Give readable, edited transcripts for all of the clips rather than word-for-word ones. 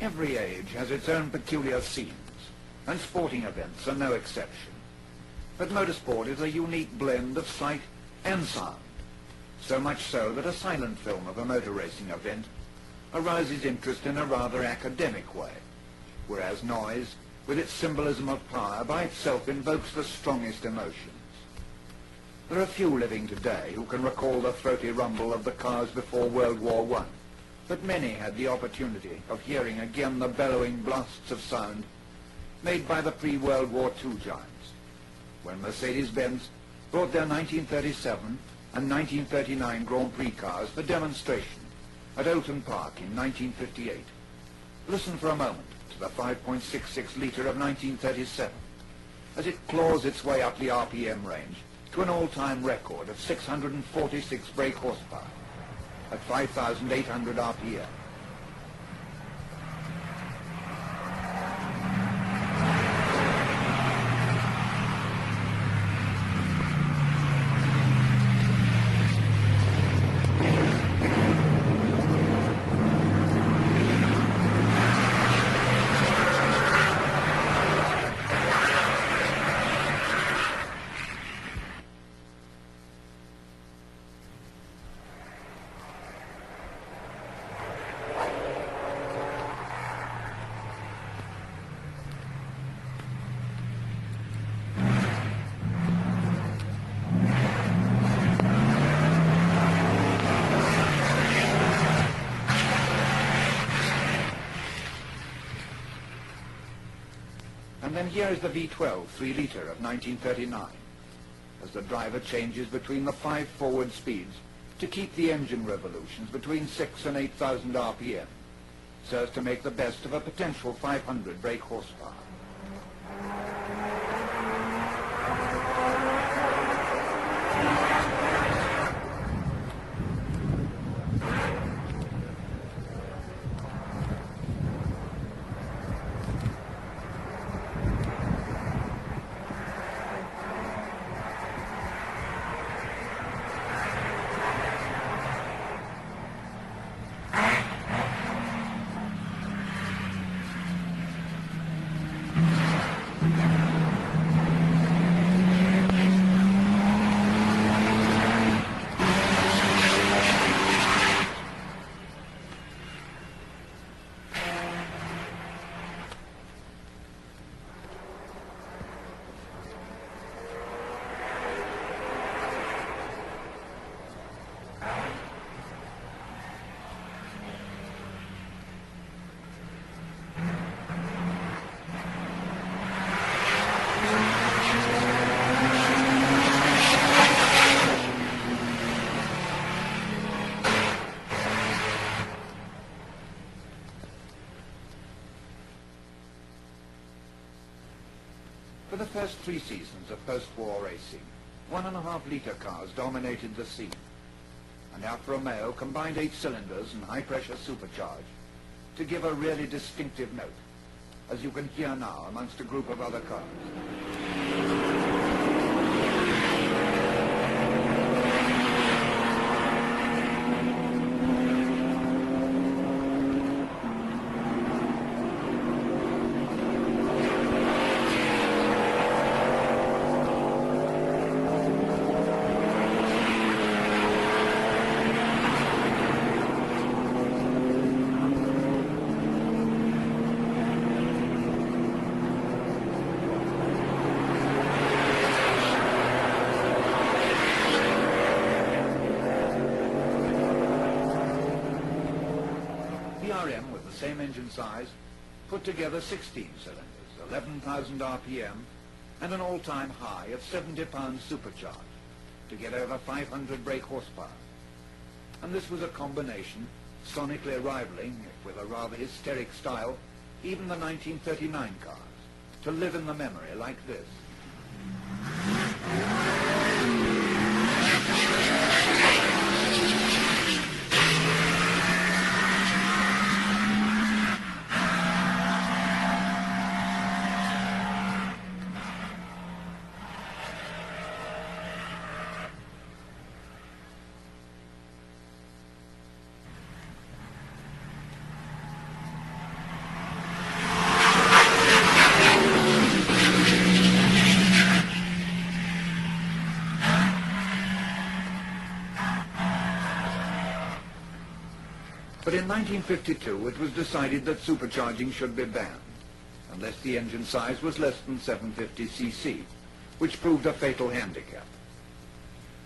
Every age has its own peculiar scenes, and sporting events are no exception. But motorsport is a unique blend of sight and sound, so much so that a silent film of a motor racing event arouses interest in a rather academic way, whereas noise, with its symbolism of power, by itself invokes the strongest emotions. There are few living today who can recall the throaty rumble of the cars before World War I, but many had the opportunity of hearing again the bellowing blasts of sound made by the pre-World War II giants, when Mercedes-Benz brought their 1937 and 1939 Grand Prix cars for demonstration at Oulton Park in 1958. Listen for a moment to the 5.66-litre of 1937 as it claws its way up the RPM range to an all-time record of 646 brake horsepower at 5,800 RPM. And then here is the V12 3-litre of 1939, as the driver changes between the 5 forward speeds to keep the engine revolutions between 6 and 8,000 RPM, so as to make the best of a potential 500 brake horsepower. For the first 3 seasons of post-war racing, 1.5-litre cars dominated the scene, and Alfa Romeo combined 8 cylinders and high-pressure supercharge to give a really distinctive note, as you can hear now amongst a group of other cars. PRM, with the same engine size, put together 16 cylinders, 11,000 RPM, and an all-time high of 70 pounds supercharged to get over 500 brake horsepower. And this was a combination sonically rivaling, if with a rather hysteric style, even the 1939 cars, to live in the memory like this. But in 1952 it was decided that supercharging should be banned, unless the engine size was less than 750cc, which proved a fatal handicap.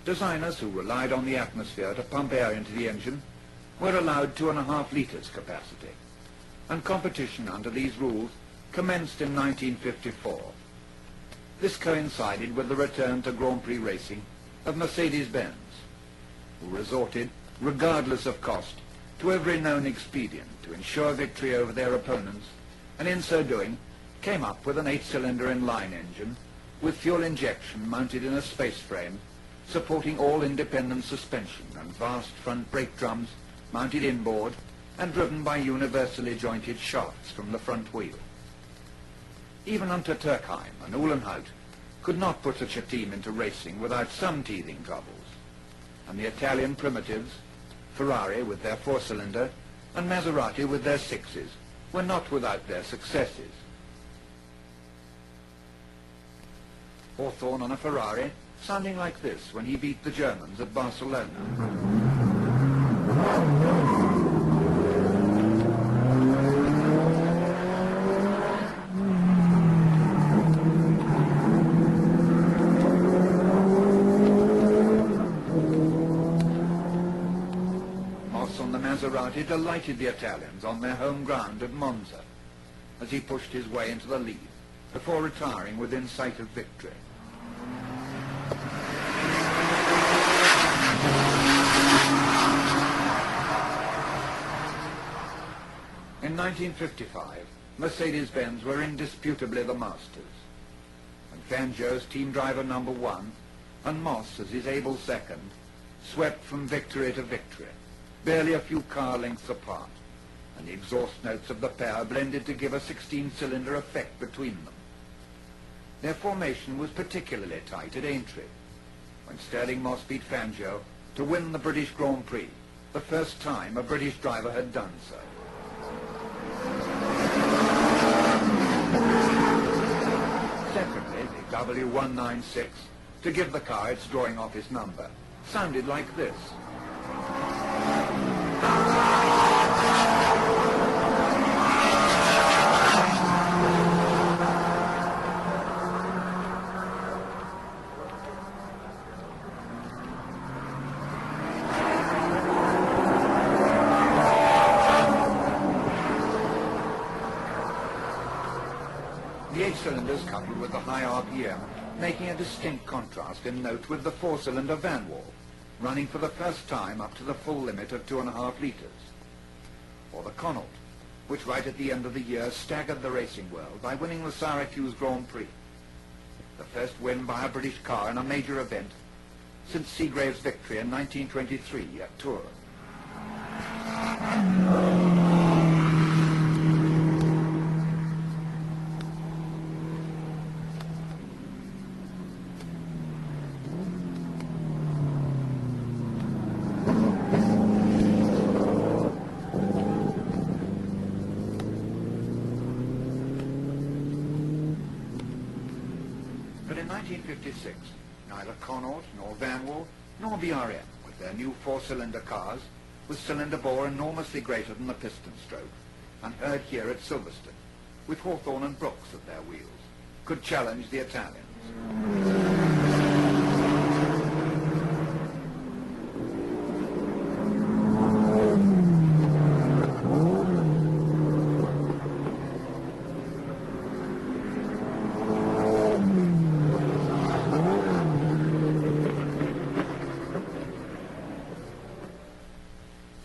Designers who relied on the atmosphere to pump air into the engine were allowed 2.5 litres capacity, and competition under these rules commenced in 1954. This coincided with the return to Grand Prix racing of Mercedes-Benz, who resorted, regardless of cost, to every known expedient to ensure victory over their opponents, and in so doing came up with an 8-cylinder inline engine with fuel injection mounted in a space frame, supporting all independent suspension and vast front brake drums mounted inboard and driven by universally jointed shafts from the front wheel. Even Unter Turkheim and Uhlenhaut could not put such a team into racing without some teething troubles, and the Italian primitives, Ferrari with their 4-cylinder and Maserati with their 6s, were not without their successes. Hawthorne on a Ferrari, sounding like this when he beat the Germans at Barcelona. Moss on the Maserati delighted the Italians on their home ground at Monza as he pushed his way into the lead before retiring within sight of victory. In 1955, Mercedes-Benz were indisputably the masters, and Fangio's team driver number 1, and Moss as his able second, swept from victory to victory, barely a few car lengths apart, and the exhaust notes of the pair blended to give a 16-cylinder effect between them. Their formation was particularly tight at Aintree, when Stirling Moss beat Fangio to win the British Grand Prix, the first time a British driver had done so. Separately, the W196, to give the car its drawing office number, sounded like this. The 8 cylinders coupled with the high RPM, making a distinct contrast in note with the 4-cylinder Van Wall, running for the first time up to the full limit of 2.5 litres. Or the Connaught, which right at the end of the year staggered the racing world by winning the Syracuse Grand Prix, the first win by a British car in a major event since Seagrave's victory in 1923 at Tours. But in 1956, neither Connaught nor Van Wall nor BRM, with their new 4-cylinder cars, with cylinder bore enormously greater than the piston stroke, and heard here at Silverstone, with Hawthorne and Brooks at their wheels, could challenge the Italians.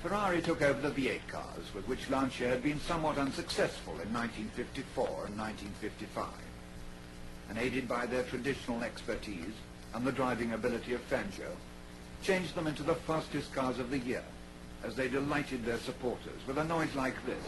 Ferrari took over the V8 cars, with which Lancia had been somewhat unsuccessful in 1954 and 1955, and aided by their traditional expertise and the driving ability of Fangio, changed them into the fastest cars of the year, as they delighted their supporters with a noise like this.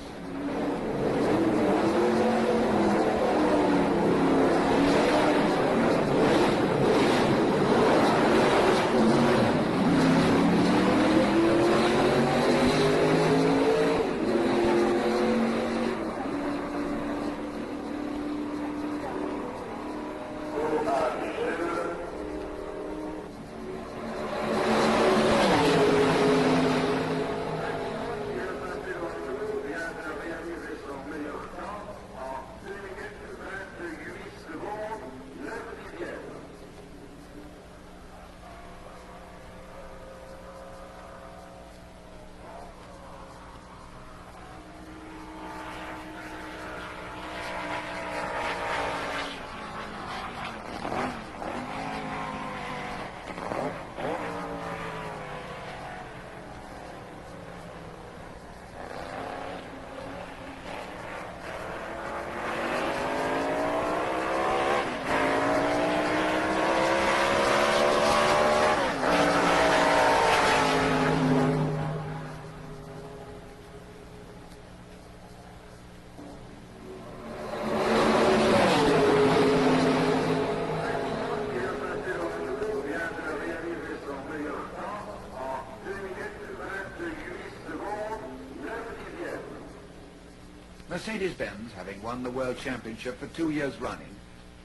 Mercedes-Benz, having won the World Championship for 2 years running,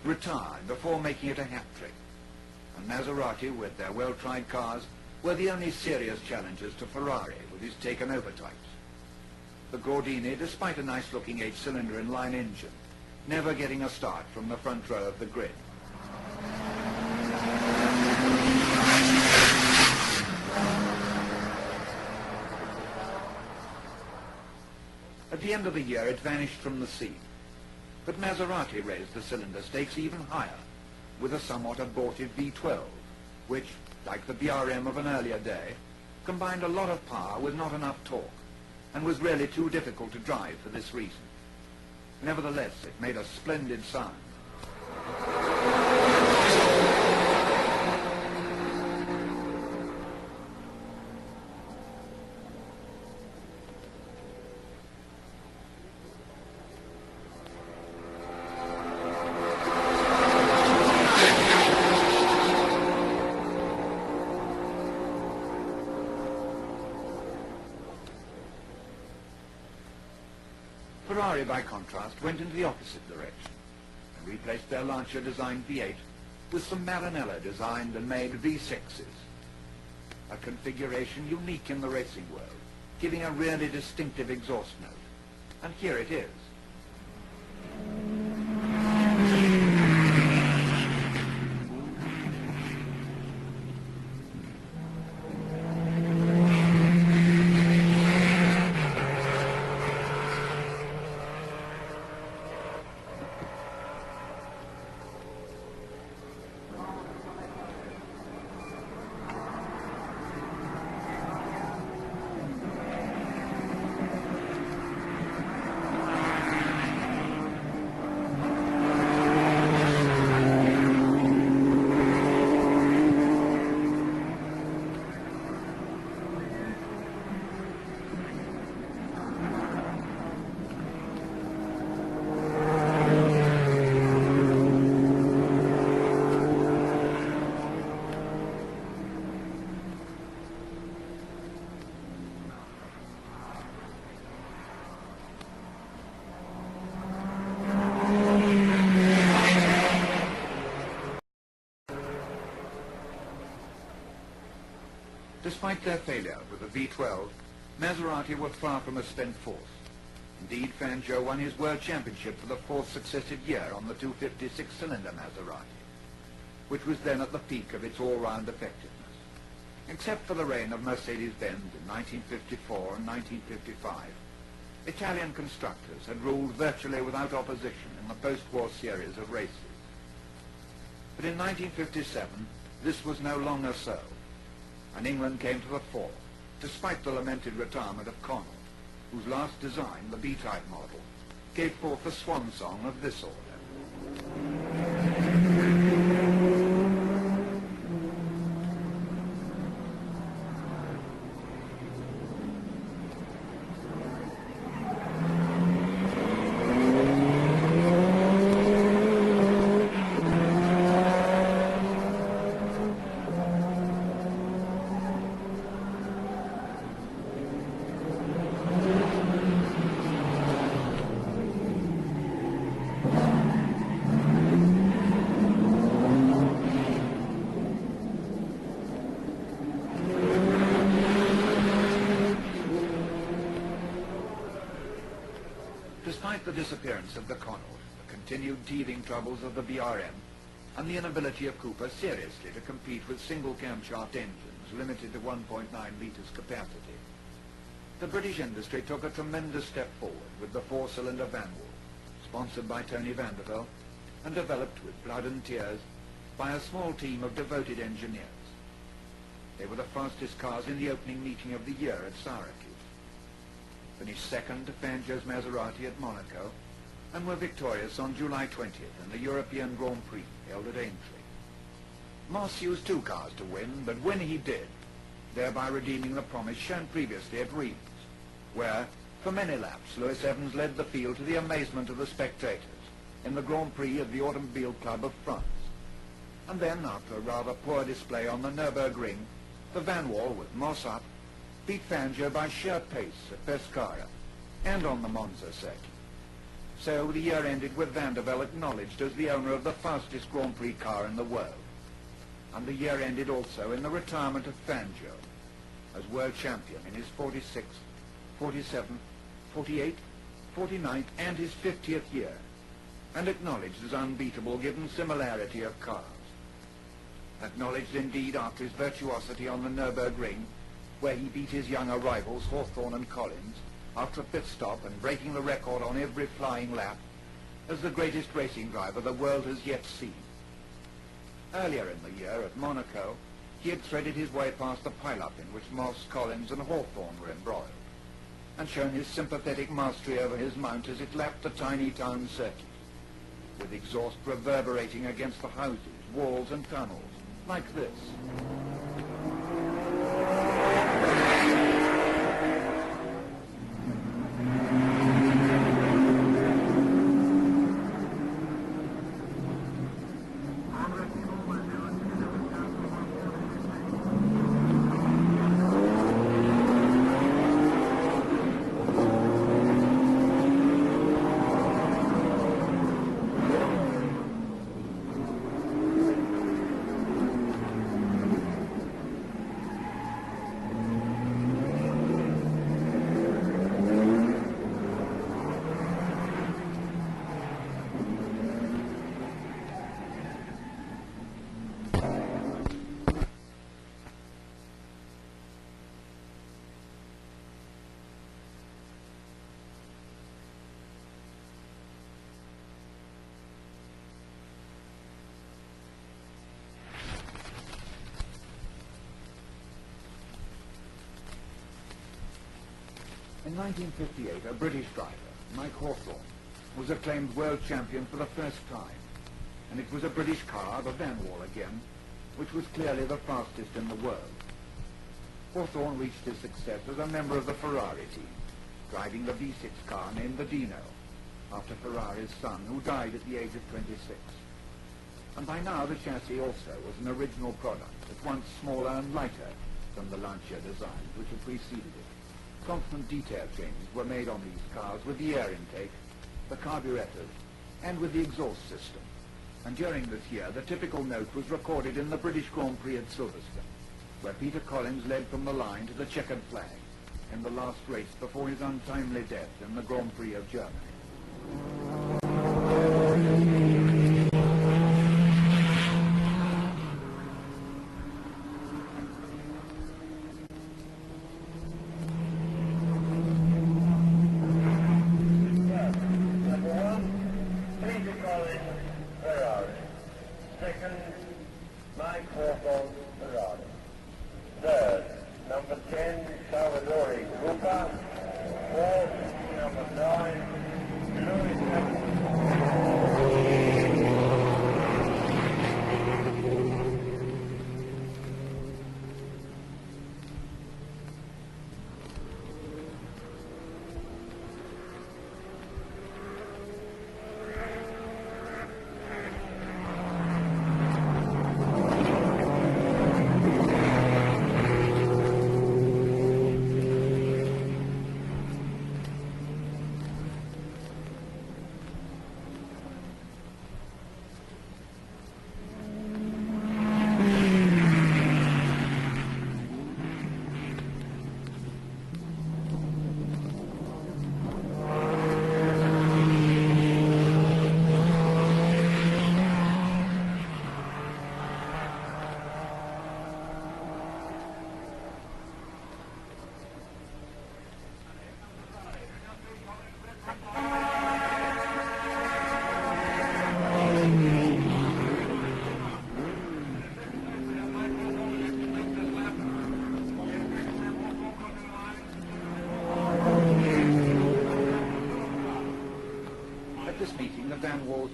retired before making it a hat-trick. And Maserati, with their well-tried cars, were the only serious challengers to Ferrari with his taken-over types. The Gordini, despite a nice-looking 8-cylinder inline engine, never getting a start from the front row of the grid. At the end of the year, it vanished from the scene. But Maserati raised the cylinder stakes even higher, with a somewhat abortive V12, which, like the BRM of an earlier day, combined a lot of power with not enough torque, and was really too difficult to drive for this reason. Nevertheless, it made a splendid sound. Ferrari, by contrast, went into the opposite direction and replaced their Lancia-designed V8 with some Maranello-designed and made V6s. A configuration unique in the racing world, giving a really distinctive exhaust note. And here it is. Despite their failure with the V12, Maserati were far from a spent force. Indeed, Fangio won his World Championship for the 4th successive year on the 256-cylinder Maserati, which was then at the peak of its all-round effectiveness. Except for the reign of Mercedes-Benz in 1954 and 1955, Italian constructors had ruled virtually without opposition in the post-war series of races. But in 1957, this was no longer so, and England came to the fore, despite the lamented retirement of Connell, whose last design, the B-type model, gave forth the swan song of this order. Despite the disappearance of the Connaught, the continued teething troubles of the BRM, and the inability of Cooper seriously to compete with single camshaft engines limited to 1.9 litres capacity, the British industry took a tremendous step forward with the 4-cylinder Vanwall, sponsored by Tony Vandervelde and developed with blood and tears by a small team of devoted engineers. They were the fastest cars in the opening meeting of the year at Syracuse, finished second to Fangio's Maserati at Monaco, and were victorious on July 20th in the European Grand Prix held at Aintree. Moss used 2 cars to win, but when he did, thereby redeeming the promise shown previously at Reims, where, for many laps, Lewis Evans led the field to the amazement of the spectators in the Grand Prix of the Automobile Club of France. And then, after a rather poor display on the Nürburgring, the Vanwall, with Moss up, beat Fangio by sheer pace at Pescara and on the Monza circuit. So the year ended with Van der Velde acknowledged as the owner of the fastest Grand Prix car in the world. And the year ended also in the retirement of Fangio as world champion in his 46th, 47th, 48th, 49th and his 50th year, and acknowledged as unbeatable given similarity of cars. Acknowledged indeed after his virtuosity on the Nürburgring, where he beat his younger rivals Hawthorne and Collins after a pit stop and breaking the record on every flying lap, as the greatest racing driver the world has yet seen. Earlier in the year at Monaco, he had threaded his way past the pile-up in which Moss, Collins and Hawthorne were embroiled, and shown his sympathetic mastery over his mount as it lapped the tiny town circuit, with exhaust reverberating against the houses, walls and tunnels, like this. In 1958, a British driver, Mike Hawthorne, was acclaimed world champion for the first time, and it was a British car, the Van Wall again, which was clearly the fastest in the world. Hawthorne reached his success as a member of the Ferrari team, driving the V6 car named the Dino, after Ferrari's son, who died at the age of 26. And by now the chassis also was an original product, at once smaller and lighter than the Lancia designs which had preceded it. Constant detail changes were made on these cars with the air intake, the carburetors, and with the exhaust system. And during this year, the typical note was recorded in the British Grand Prix at Silverstone, where Peter Collins led from the line to the checkered flag in the last race before his untimely death in the Grand Prix of Germany.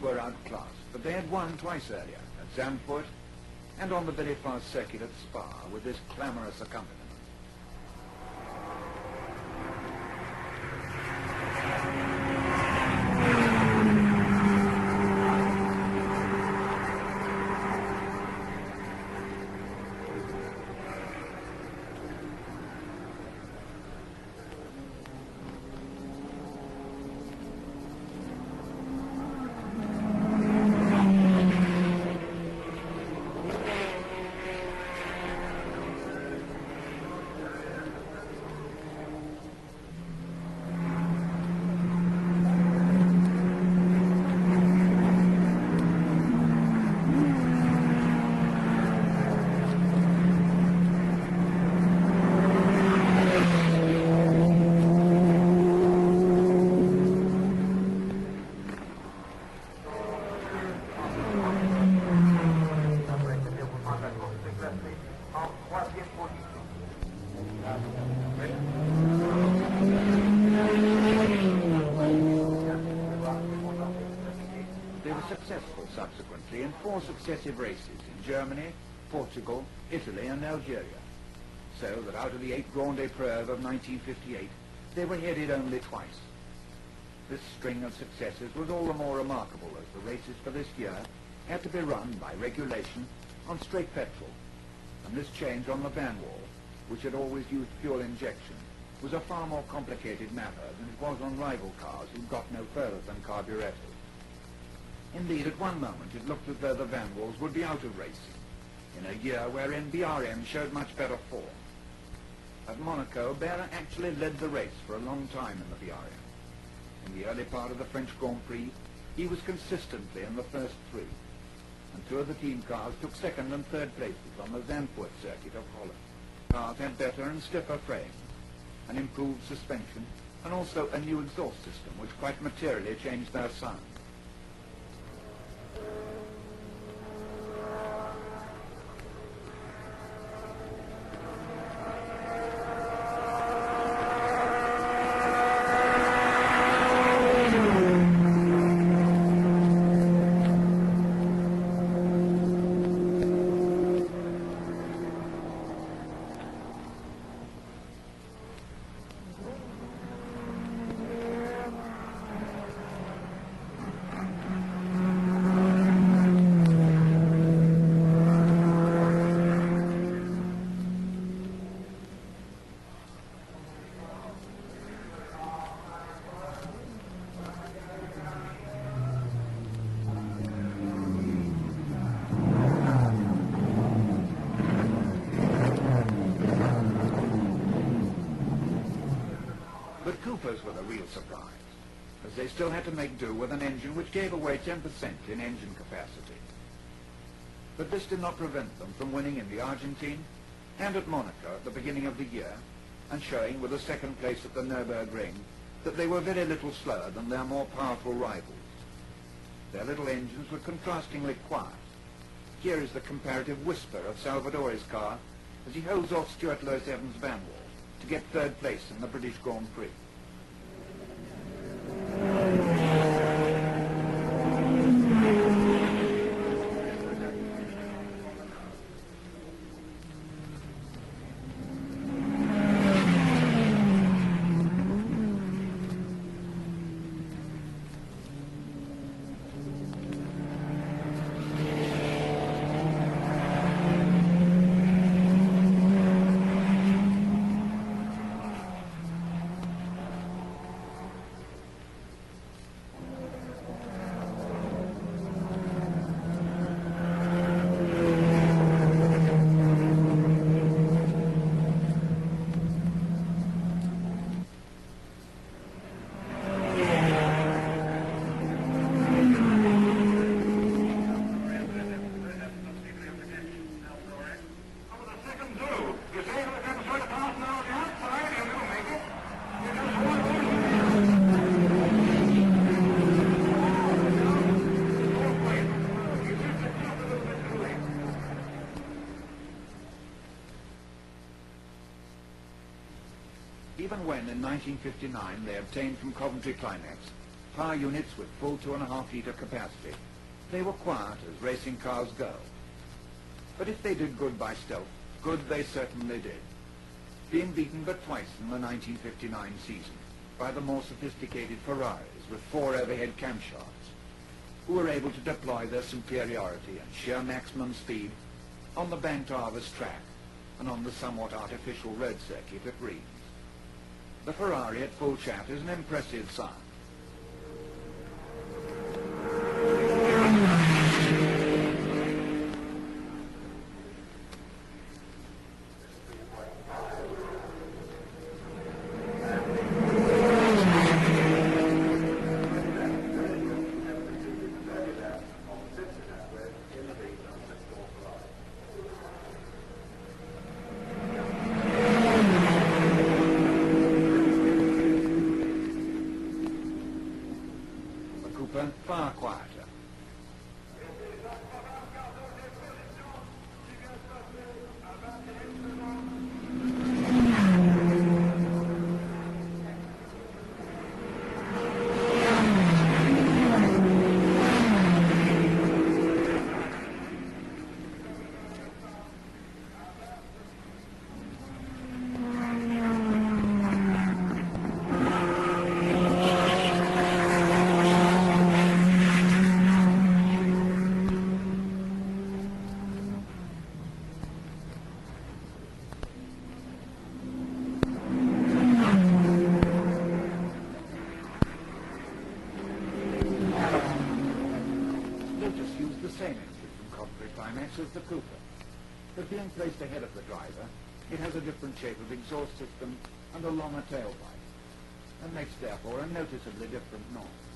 Were outclassed, but they had won twice earlier, at Zandvoort and on the very fast circuit at Spa, with this clamorous accompaniment. successful subsequently in 4 successive races in Germany, Portugal, Italy and Algeria, so that out of the 8 Grandes Épreuves of 1958, they were headed only twice. This string of successes was all the more remarkable as the races for this year had to be run by regulation on straight petrol, and this change on the van wall, which had always used fuel injection, was a far more complicated matter than it was on rival cars who got no further than carburetors. Indeed, at one moment it looked as though the van walls would be out of racing, in a year wherein BRM showed much better form. At Monaco, Berra actually led the race for a long time in the BRM. In the early part of the French Grand Prix, he was consistently in the first 3, and 2 of the team cars took 2nd and 3rd places on the Zandvoort circuit of Holland. Cars had better and stiffer frames, an improved suspension, and also a new exhaust system which quite materially changed their sound. But Coopers were the real surprise, as they still had to make do with an engine which gave away 10% in engine capacity. But this did not prevent them from winning in the Argentine and at Monaco at the beginning of the year, and showing with a 2nd place at the Nürburgring that they were very little slower than their more powerful rivals. Their little engines were contrastingly quiet. Here is the comparative whisper of Salvadore's car as he holds off Stuart Lewis-Evans' van wall to get 3rd place in the British Grand Prix. Even when, in 1959, they obtained from Coventry Climax power units with full 2.5-litre capacity, they were quiet as racing cars go. But if they did good by stealth, good they certainly did, being beaten but twice in the 1959 season by the more sophisticated Ferraris with 4 overhead camshafts, who were able to deploy their superiority and sheer maximum speed on the banked Arvis track and on the somewhat artificial road circuit at Reims. The Ferrari at full chat is an impressive sight. Far quieter. same engine from Coventry Climax as the Cooper, but being placed ahead of the driver, it has a different shape of exhaust system and a longer tailpipe, and makes therefore a noticeably different noise.